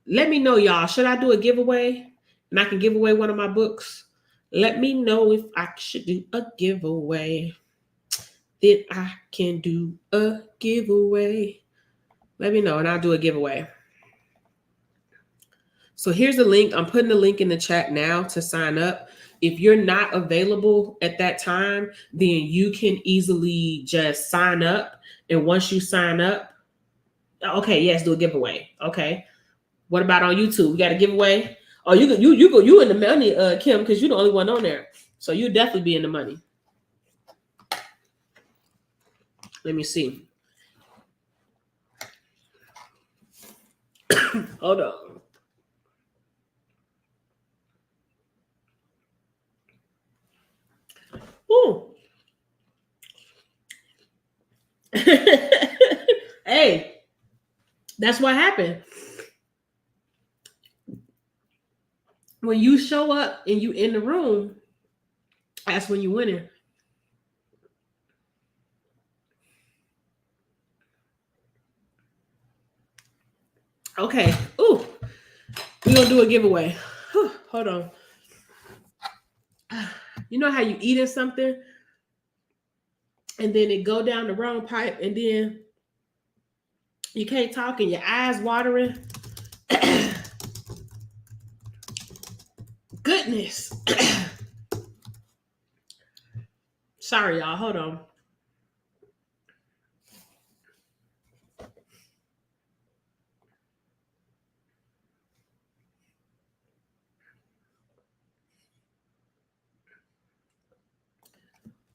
Let me know, y'all. Should I do a giveaway? And I can give away one of my books. Let me know if I should do a giveaway. Then I can do a giveaway. Let me know and I'll do a giveaway. So here's the link. I'm putting the link in the chat now to sign up. If you're not available at that time, then you can easily just sign up. And once you sign up, okay, yes, do a giveaway. Okay. What about on YouTube? We got a giveaway. Oh, you in the money, Kim, because you're the only one on there. So you definitely be in the money. Let me see. Hold on. Ooh. Hey, that's what happened. When you show up and you in the room, that's when you winning. Okay. Ooh, we're gonna do a giveaway. Whew, hold on. You know how you eating something and then it go down the wrong pipe and then you can't talk and your eyes watering? Goodness. Sorry, y'all. Hold on.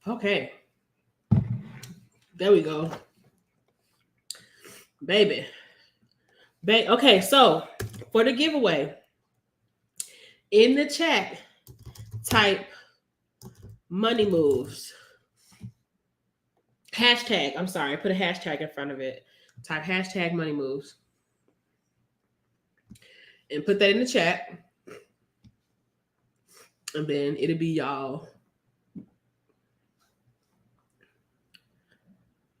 Okay. There we go. Baby. Okay, so for the giveaway, in the chat, type money moves. Hashtag, I'm sorry, put a hashtag in front of it. Type hashtag money moves. And put that in the chat. And then it'll be y'all.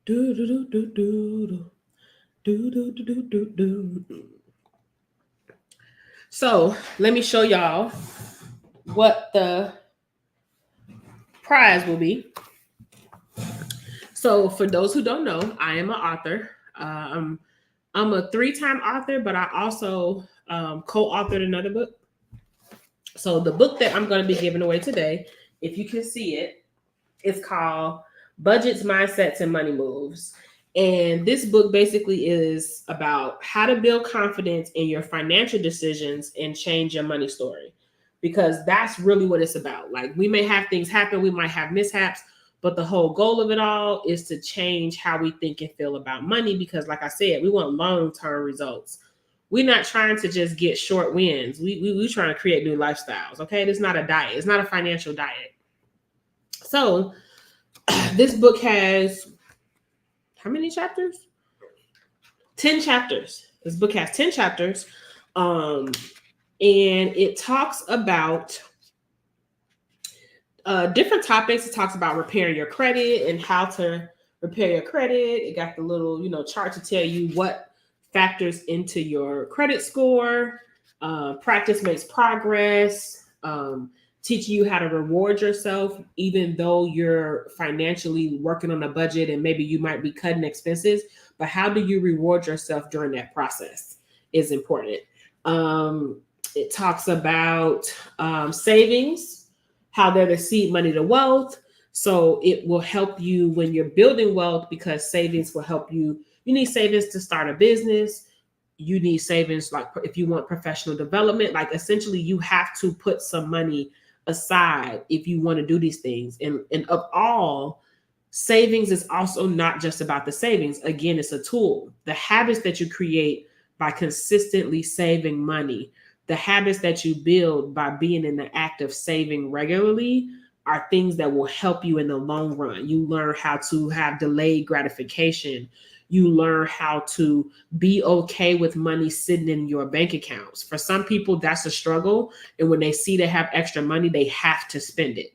Do do do do do do do do do do do. So let me show y'all what the prize will be. So for those who don't know, I am an author. I'm a 3-time author, but I also co-authored another book. So the book that I'm going to be giving away today, if you can see it, it's called Budgets, Mindsets, and Money Moves. And this book basically is about how to build confidence in your financial decisions and change your money story. Because that's really what it's about. Like, we may have things happen, we might have mishaps, but the whole goal of it all is to change how we think and feel about money. Because like I said, we want long-term results. We're not trying to just get short wins. We trying to create new lifestyles. Okay. It's not a diet. It's not a financial diet. So this book has how many chapters? 10 chapters. This book has 10 chapters. And it talks about different topics. It talks about repairing your credit and how to repair your credit. It got the little, chart to tell you what factors into your credit score. Practice makes progress. Teaching you how to reward yourself, even though you're financially working on a budget and maybe you might be cutting expenses. But how do you reward yourself during that process is important. It talks about savings, how they're the seed money to wealth. So it will help you when you're building wealth, because savings will help you. You need savings to start a business. You need savings, like if you want professional development, like essentially you have to put some money aside if you want to do these things. And of all, savings is also not just about the savings. Again, it's a tool. The habits that you create by consistently saving money, the habits that you build by being in the act of saving regularly, are things that will help you in the long run. You learn how to have delayed gratification. You learn how to be okay with money sitting in your bank accounts. For some people, that's a struggle. And when they see they have extra money, they have to spend it.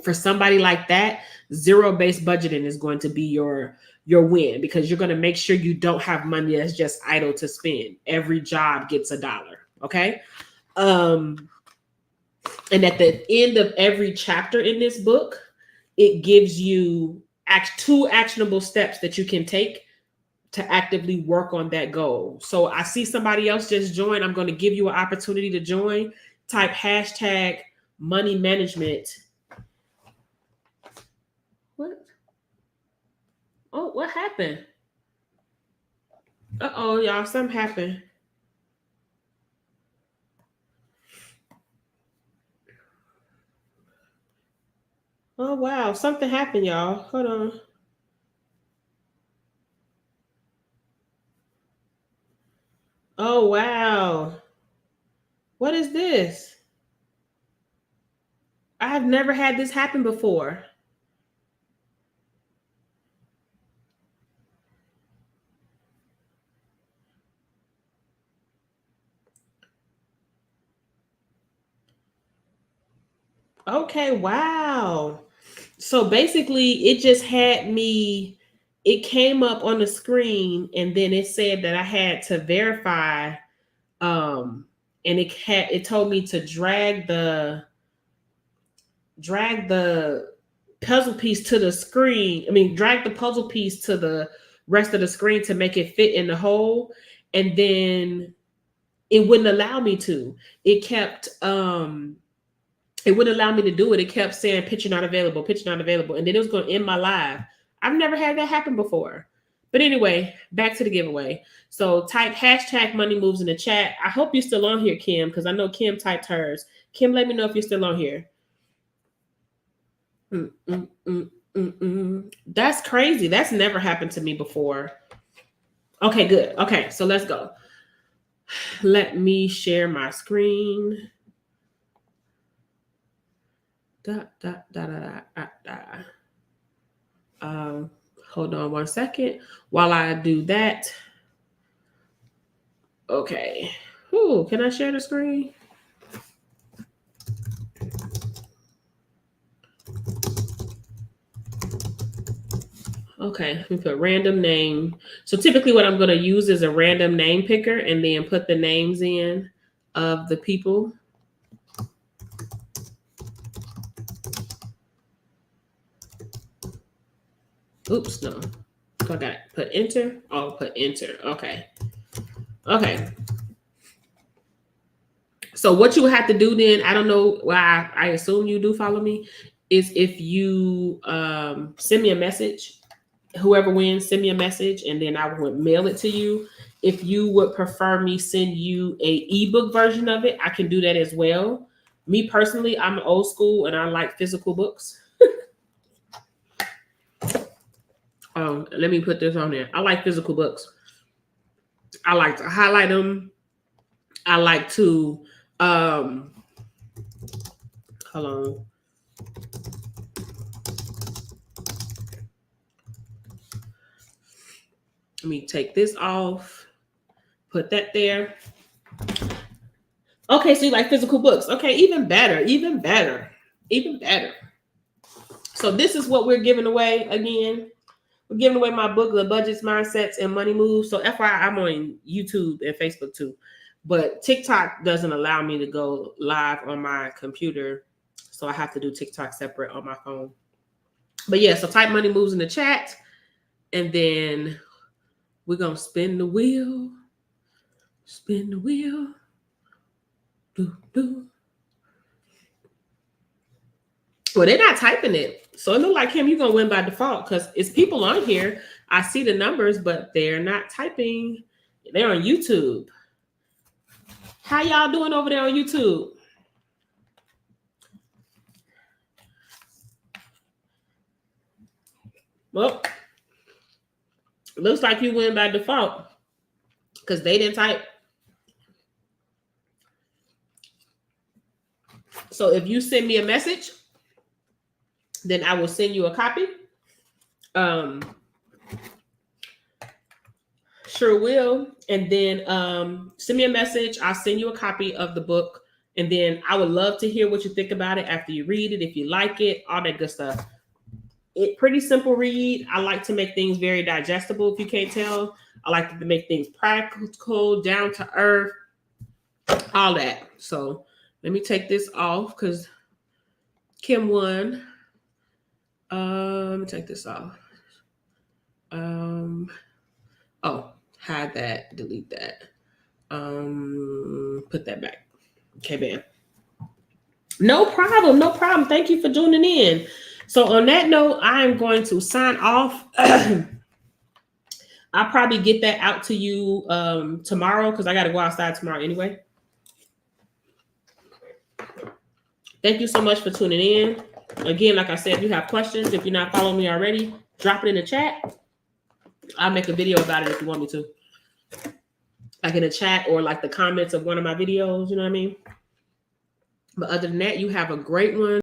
For somebody like that, zero-based budgeting is going to be your win, because you're going to make sure you don't have money that's just idle to spend. Every job gets $1. Okay. And at the end of every chapter in this book, it gives you 2 actionable steps that you can take to actively work on that goal. So I see somebody else just joined. I'm going to give you an opportunity to join. Type hashtag money management. What? Oh, what happened? Uh-oh, y'all, something happened. Oh, wow, something happened, y'all. Hold on. Oh, wow. What is this? I've never had this happen before. Okay, wow. So basically, it just had me, it came up on the screen and then it said that I had to verify. And it told me to drag the puzzle piece to the screen. I mean, drag the puzzle piece to the rest of the screen to make it fit in the hole. And then it wouldn't allow me to. It wouldn't allow me to do it. It kept saying picture not available, picture not available. And then it was going to end my live. I've never had that happen before. But anyway, back to the giveaway. So type hashtag money moves in the chat. I hope you're still on here, Kim, because I know Kim typed hers. Kim, let me know if you're still on here. That's crazy. That's never happened to me before. Okay, good. Okay, so let's go. Let me share my screen. Hold on one second while I do that. Okay. Ooh, can I share the screen? Okay, let me put random name. So typically what I'm going to use is a random name picker and then put the names in of the people. Oops, no. So I got to put enter. Oh, put enter. Okay. Okay. So what you have to do then, I don't know why I assume you do follow me, is if you send me a message, whoever wins, send me a message, and then I would mail it to you. If you would prefer me send you a ebook version of it, I can do that as well. Me personally, I'm old school and I like physical books. Let me put this on there. I like physical books. I like to highlight them. I like to hold on. Let me take this off. Put that there. Okay, so you like physical books. Okay, even better, even better, even better. So this is what we're giving away again. We're giving away my book, The Budgets, Mindsets, and Money Moves. So FYI, I'm on YouTube and Facebook too. But TikTok doesn't allow me to go live on my computer. So I have to do TikTok separate on my phone. But yeah, so type Money Moves in the chat. And then we're going to spin the wheel. Spin the wheel. Do, do. Well, they're not typing it. So it looks like Kim, you're going to win by default because it's people on here. I see the numbers, but they're not typing. They're on YouTube. How y'all doing over there on YouTube? Well, looks like you win by default because they didn't type. So if you send me a message, then I will send you a copy. Sure will. And then send me a message. I'll send you a copy of the book. And then I would love to hear what you think about it after you read it, if you like it, all that good stuff. It pretty simple read. I like to make things very digestible, if you can't tell. I like to make things practical, down to earth, all that. So let me take this off because Kim won. Let me take this off. Oh, hide that, delete that. Put that back. Okay, bam. No problem, no problem. Thank you for tuning in. So on that note, I'm going to sign off. I'll probably get that out to you tomorrow because I got to go outside tomorrow anyway. Thank you so much for tuning in. Again, like I said, if you have questions, if you're not following me already, drop it in the chat. I'll make a video about it if you want me to. Like in the chat or like the comments of one of my videos, you know what I mean? But other than that, you have a great one.